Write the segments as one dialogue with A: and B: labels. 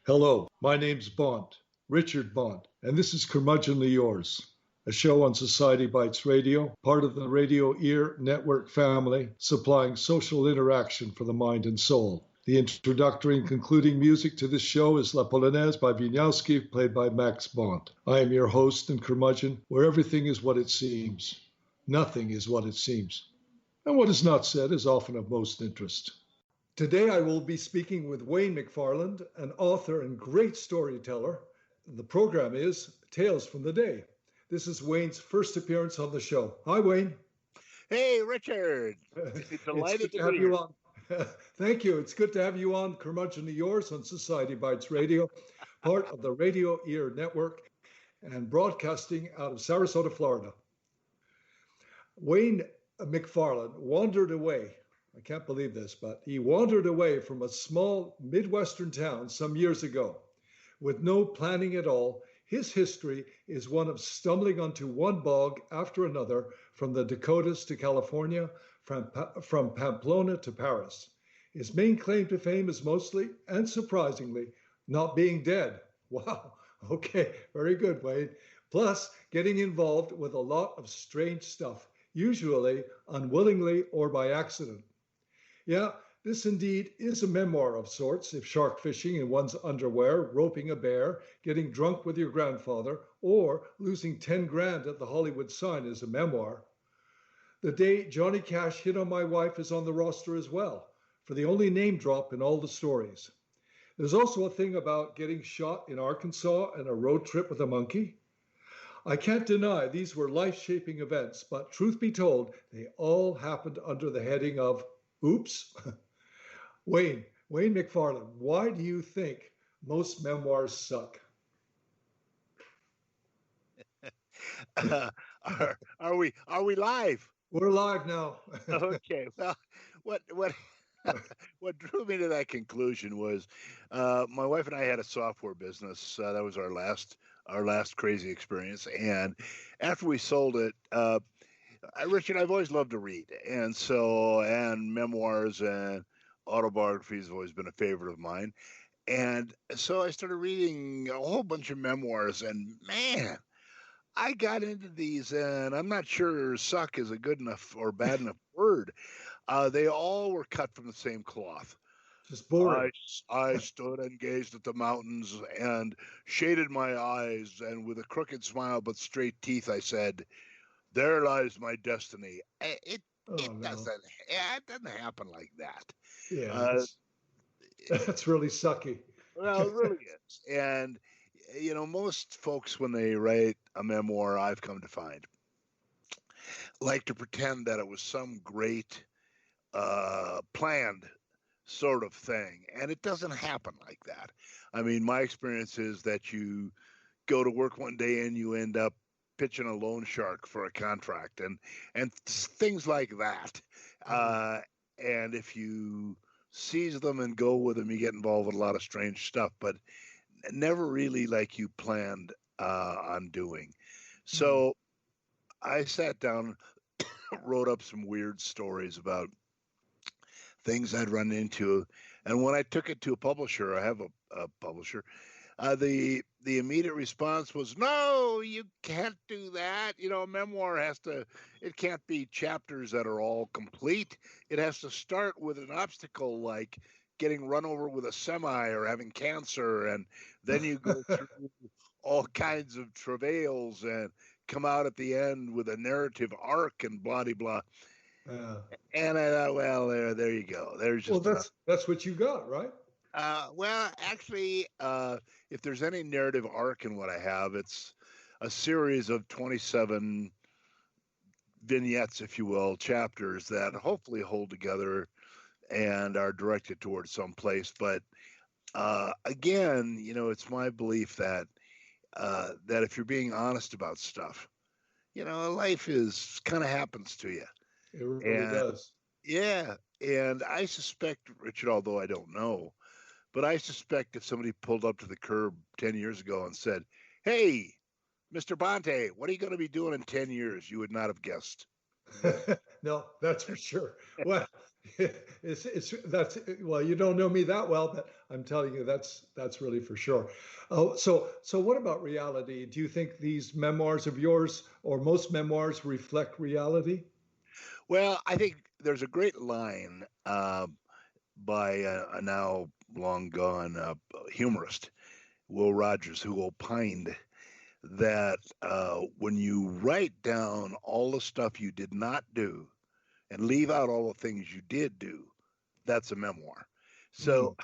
A: Hello, my name's Bond, Richard Bond, and this is Curmudgeonly Yours, a show on Society Bites Radio, part of the Radio Ear Network family, supplying social interaction for the mind and soul. The introductory and concluding music to this show is La Polonaise by Wieniawski, played by Max Bond. I am your host and curmudgeon, where everything is what it seems. Nothing is what it seems. And what is not said is often of most interest. Today I will be speaking with Wayne McFarland, an author and great storyteller. The program is Tales from the Day. This is Wayne's first appearance on the show. Hi, Wayne.
B: Hey, Richard. Delighted to
A: have
B: be
A: you
B: here.
A: on. Thank you. It's good to have you on Curmudgeonly Yours on Society Bites Radio, part of the Radio Ear Network and broadcasting out of Sarasota, Florida. Wayne McFarland wandered away. I can't believe this, but he wandered away from a small Midwestern town some years ago. With no planning at all, his history is one of stumbling onto one bog after another from the Dakotas to California, from Pamplona to Paris. His main claim to fame is mostly, and surprisingly, not being dead. Wow, okay, very good, Wayne. Plus, getting involved with a lot of strange stuff, usually unwillingly or by accident. Yeah, this indeed is a memoir of sorts, if shark fishing in one's underwear, roping a bear, getting drunk with your grandfather, or losing 10 grand at the Hollywood sign is a memoir. The day Johnny Cash hit on my wife is on the roster as well, for the only name drop in all the stories. There's also a thing about getting shot in Arkansas and a road trip with a monkey. I can't deny these were life-shaping events, but truth be told, they all happened under the heading of oops. Wayne McFarland, why do you think most memoirs suck?
B: Are we live?
A: We're live now.
B: Okay. Well, what what drew me to that conclusion was my wife and I had a software business. That was our last crazy experience, and after we sold it, Richard, I've always loved to read, and memoirs and autobiographies have always been a favorite of mine. And so I started reading a whole bunch of memoirs, and man, I got into these, and I'm not sure suck is a good enough or bad enough word. They all were cut from the same cloth.
A: Just boring.
B: I stood and gazed at the mountains and shaded my eyes, and with a crooked smile but straight teeth, I said, "There lies my destiny." It doesn't happen like that.
A: Yeah, that's really sucky.
B: Well, it really is. And most folks, when they write a memoir, I've come to find, like to pretend that it was some great planned sort of thing, and it doesn't happen like that. I mean, my experience is that you go to work one day and you end up pitching a loan shark for a contract and things like that. And if you seize them and go with them, you get involved with a lot of strange stuff, but never really like you planned on doing. So I sat down, wrote up some weird stories about things I'd run into. And when I took it to a publisher, I have a publisher, the immediate response was, "No, you can't do that. A memoir it can't be chapters that are all complete. It has to start with an obstacle like getting run over with a semi or having cancer. And then you go through all kinds of travails and come out at the end with a narrative arc and blah, blah, blah." And I thought, well, there you go. There's just
A: that's what you got, right?
B: Well, actually, if there's any narrative arc in what I have, it's a series of 27 vignettes, if you will, chapters that hopefully hold together and are directed towards some place. But again, it's my belief that if you're being honest about stuff, life is kind of happens to you.
A: It really does.
B: Yeah. And I suspect, Richard, although I don't know, but I suspect if somebody pulled up to the curb 10 years ago and said, "Hey, Mr. Bonte, what are you going to be doing in 10 years?" you would not have guessed.
A: No, that's for sure. Well, That's well, you don't know me that well, but I'm telling you that's really for sure. So what about reality? Do you think these memoirs of yours or most memoirs reflect reality?
B: Well, I think there's a great line by a now long gone humorist, Will Rogers, who opined that when you write down all the stuff you did not do and leave out all the things you did do, that's a memoir.
A: Mm.
B: So,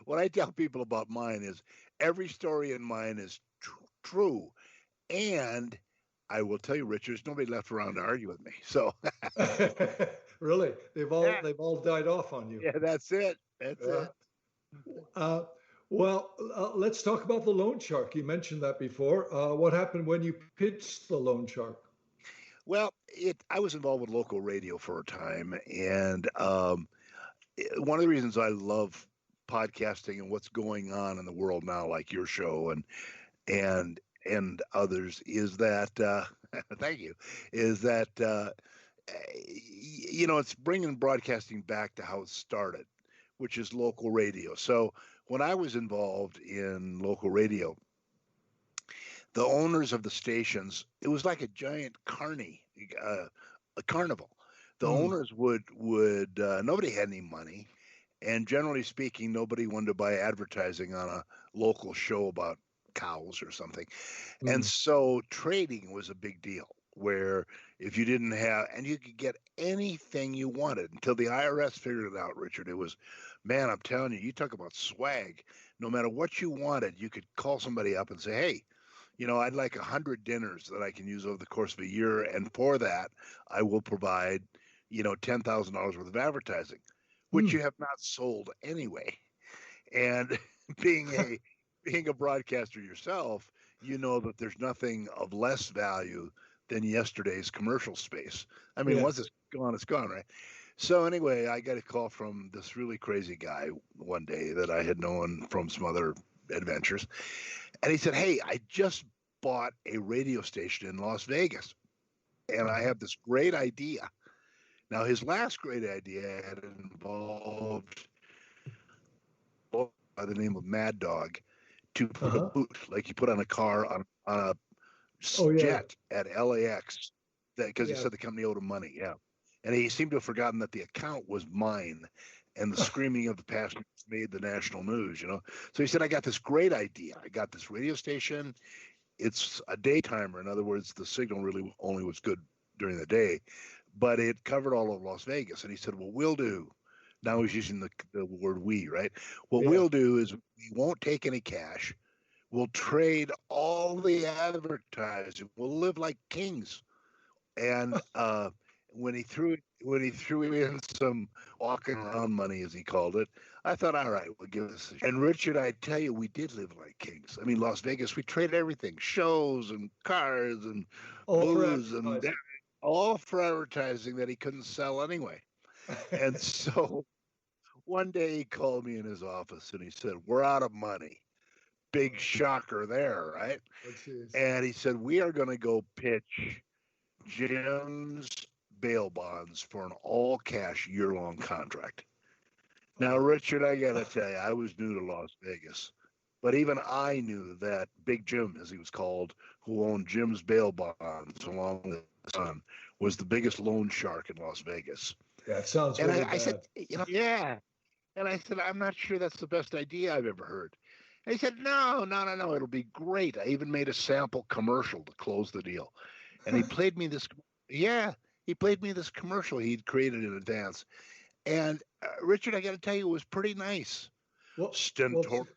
B: what I tell people about mine is every story in mine is true. And I will tell you, Richard, there's nobody left around to argue with me. So,
A: Really,
B: yeah,
A: they've all died off on you.
B: yeah, that's it. That's
A: Yeah.
B: it.
A: Uh, well, let's talk about the loan shark. You mentioned that before. What happened when you pitched the loan shark?
B: Well, I was involved with local radio for a time, and one of the reasons I love podcasting and what's going on in the world now, like your show and and others, is that thank you, is that it's bringing broadcasting back to how it started, which is local radio. So when I was involved in local radio, the owners of the stations, it was like a giant uh, a carnival. The
A: Mm.
B: owners would nobody had any money, and generally speaking, nobody wanted to buy advertising on a local show about cows or something. And
A: Mm.
B: so trading was a big deal. Where if you didn't have, and you could get anything you wanted until the IRS figured it out, Richard. It was, man, I'm telling you, you talk about swag. No matter what you wanted, you could call somebody up and say, hey, I'd like 100 dinners that I can use over the course of a year. And for that, I will provide, $10,000 worth of advertising, which
A: Mm.
B: you have not sold anyway. And being a being a broadcaster yourself, you know that there's nothing of less value than yesterday's commercial space. I mean, once
A: Yes.
B: it's gone, right? So anyway, I got a call from this really crazy guy one day that I had known from some other adventures. And he said, hey, I just bought a radio station in Las Vegas and I
A: Uh-huh.
B: have this great idea. Now, his last great idea had involved by the name of Mad Dog to put a
A: Uh-huh.
B: boot, like you put on a car on a
A: Oh yeah.
B: jet at LAX, that because he
A: Yeah.
B: said the company owed him money. Yeah, and he seemed to have forgotten that the account was mine, and the screaming of the passengers made the national news. So he said, "I got this great idea. I got this radio station. It's a daytimer. In other words, the signal really only was good during the day, but it covered all of Las Vegas." And he said, "Well, we'll do." Now he's using the word we, right? What
A: Yeah.
B: we'll do is we won't take any cash. We'll trade all the advertising. We'll live like kings. And when he threw in some walking around money, as he called it, I thought, all right, we'll give this a shot. And Richard, I tell you, we did live like kings. I mean, Las Vegas, we traded everything, shows and cars and
A: All for
B: booze and
A: advertising.
B: all for advertising that he couldn't sell anyway. And so one day he called me in his office and he said, we're out of money. Big shocker there, right?
A: Oh, jeez.
B: And he said, we are going to go pitch Jim's bail bonds for an all cash year long contract. Now,
A: Oh.
B: Richard, I got to tell you, I was new to Las Vegas, but even I knew that Big Jim, as he was called, who owned Jim's bail bonds along with his son, was the biggest loan shark in Las Vegas.
A: Yeah, it sounds
B: And
A: really
B: I said,
A: bad.
B: yeah. And I said, I'm not sure that's the best idea I've ever heard. And he said, no, no, no, no, it'll be great. I even made a sample commercial to close the deal. And he played me this, yeah, he played me this commercial he'd created in advance. And Richard, I got to tell you, it was pretty nice.
A: What what was
B: Stentor,
A: it,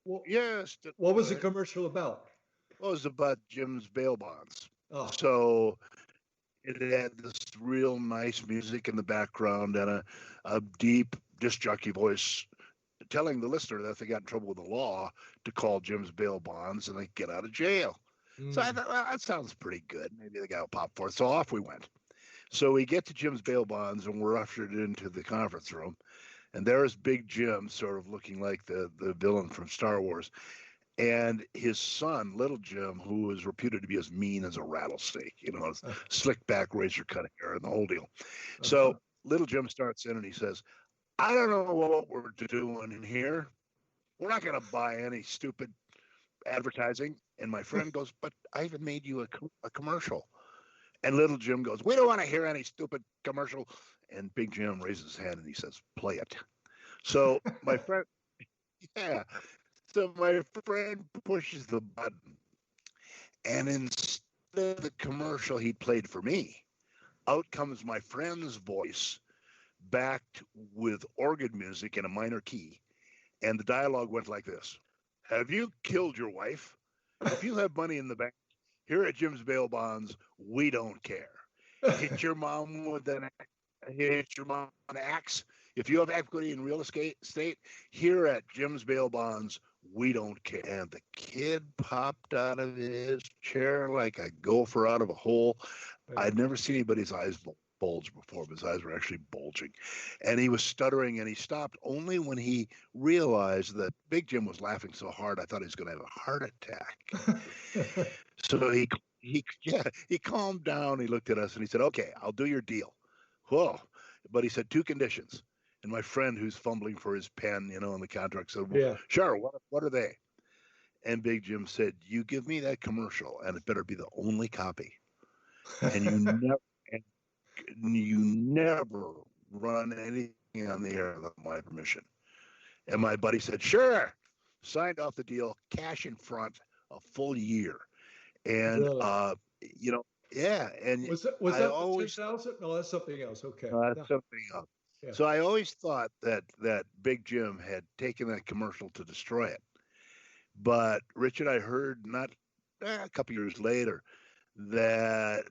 A: what,
B: yeah,
A: what
B: go
A: was the
B: ahead.
A: commercial about?
B: Well, it was about Jim's bail bonds.
A: Oh.
B: So it had this real nice music in the background and a deep disc jockey voice telling the listener that if they got in trouble with the law to call Jim's bail bonds and they get out of jail. So I
A: Mm.
B: thought, well, that sounds pretty good. Maybe the guy will pop for it. So off we went. So we get to Jim's bail bonds and we're ushered into the conference room. And there's Big Jim, sort of looking like the villain from Star Wars. And his son, Little Jim, who is reputed to be as mean as a rattlesnake, slick back, razor cut hair, and the whole deal.
A: Uh-huh.
B: So Little Jim starts in and he says, I don't know what we're doing in here. We're not going to buy any stupid advertising. And my friend goes, but I even made you a commercial. And Little Jim goes, we don't want to hear any stupid commercial. And Big Jim raises his hand and he says, play it. So my friend, yeah. So my friend pushes the button. And instead of the commercial he played for me, out comes my friend's voice, backed with organ music in a minor key. And the dialogue went like this. Have you killed your wife? If you have money in the bank, here at Jim's Bail Bonds, we don't care. Hit your mom with an axe. If you have equity in real estate, here at Jim's Bail Bonds, we don't care. And the kid popped out of his chair like a gopher out of a hole. I'd never seen anybody's eyes bulge before, but his eyes were actually bulging. And he was stuttering, and he stopped only when he realized that Big Jim was laughing so hard, I thought he was going to have a heart attack. So he calmed down. He looked at us and he said, okay, I'll do your deal. Whoa. But he said 2 conditions. And my friend, who's fumbling for his pen, in the contract, said, well, yeah, sure, what are they? And Big Jim said, you give me that commercial, and it better be the only copy. And you never run anything on the air without my permission. And my buddy said, sure. Signed off the deal, cash in front, a full year. And,
A: really?
B: Yeah. And
A: was that always 10,000? No, that's something else. Okay.
B: That's something else. Yeah. So I always thought that Big Jim had taken that commercial to destroy it. But Richard, I heard a couple years later that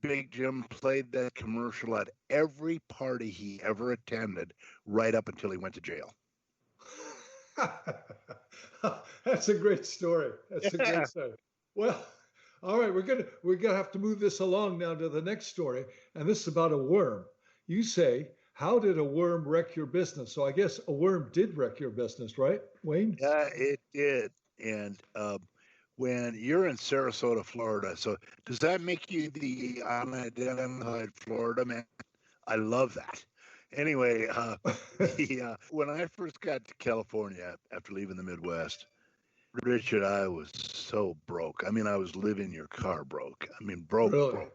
B: Big Jim played that commercial at every party he ever attended, right up until he went to jail.
A: That's a great story. That's a great story. Well, all right, we're gonna have to move this along now to the next story, and this is about a worm. You say, how did a worm wreck your business? So I guess a worm did wreck your business, right, Wayne?
B: Yeah, it did. And when you're in Sarasota, Florida, so does that make you the unidentified Florida man? I love that. Anyway, when I first got to California after leaving the Midwest, Richard, I was so broke. I mean, I was living your car broke. I mean, broke.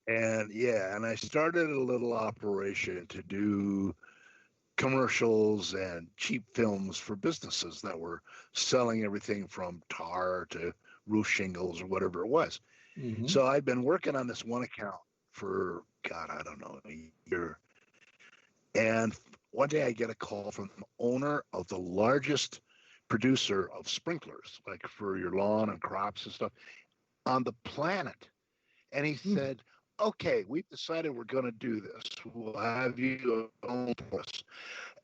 B: And and I started a little operation to do commercials and cheap films for businesses that were selling everything from tar to roof shingles or whatever it was. Mm-hmm. So I'd been working on this one account for, God, I don't know, a year. And one day I get a call from the owner of the largest producer of sprinklers, like for your lawn and crops and stuff, on the planet. And he said, okay, we've decided we're going to do this. We'll have you own us.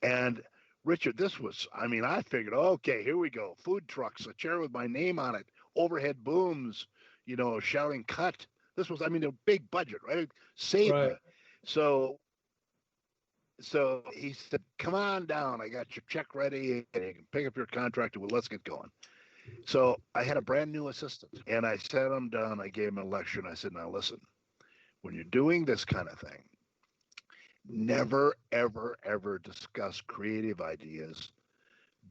B: And Richard, I figured, okay, here we go. Food trucks, a chair with my name on it, overhead booms, shouting cut. This was, a big budget, right? Save me. So he said, come on down. I got your check ready and you can pick up your contract and let's get going. So I had a brand new assistant and I sat him down. I gave him a lecture and I said, now listen, when you're doing this kind of thing, never, ever, ever discuss creative ideas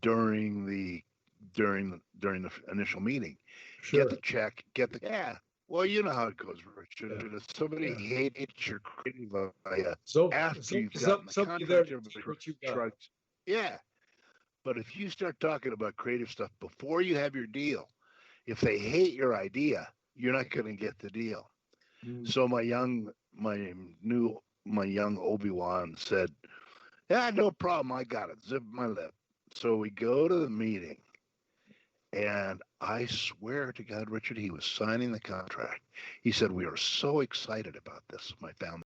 B: during the initial meeting. Sure. Get the check, well, you know how it goes, Richard. If somebody hates your creative idea after you've gotten the contract, but if you start talking about creative stuff before you have your deal, if they hate your idea, you're not going to get the deal. So my young Obi-Wan said, yeah, no problem. I got it. Zip my lip. So we go to the meeting. And I swear to God, Richard, he was signing the contract. He said, we are so excited about this, my family.